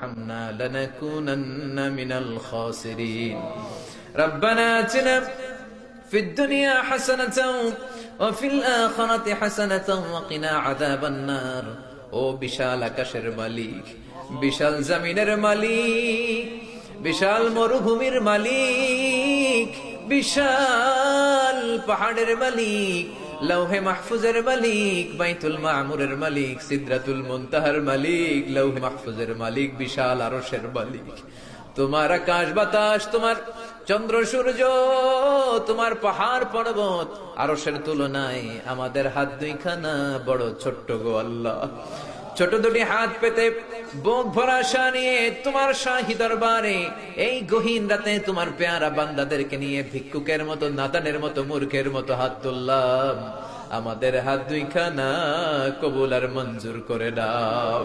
তারহামনা লানাকুনান্না মিনাল খাসিরিন। রব্বানা আতিনা ফিদ দুনিয়া হাসানাতাও ওয়া ফিল আখিরাতি হাসানাতাও ওয়া কিনা আযাবান নার। ও বিশাল আকাশের মালিক, বিশাল জমিনের মালিক, বিশাল মরুভূমির মালিক, বিশাল পাহাড়ের মালিক, লৌহে মাহফুজের মালিক, বাইতুল মামুরের মালিক, সিদরাতুল মুনতাহার মালিক, লৌহে মাহফুজের মালিক, বিশাল আরশের মালিক। তোমার আকাশ বাতাস, তোমার চন্দ্র সূর্য, তোমার পাহাড় পর্বত আরশের তুলনায় আমাদের হাত দুইখানা বড় ছোট্ট গো আল্লাহ। ছোট দুটি হাত পেতে বুক ভরা আশা নিয়ে তোমার শাহী দরবারে এই গহীন রাতে তোমার পেয়ারা বান্দাদেরকে নিয়ে ভিক্ষুকের মতো, নাতানের মতো, মূর্খের মতো হাত তুললাম। আমাদের হাত দুইখানা কবুল আর মঞ্জুর করে দাও।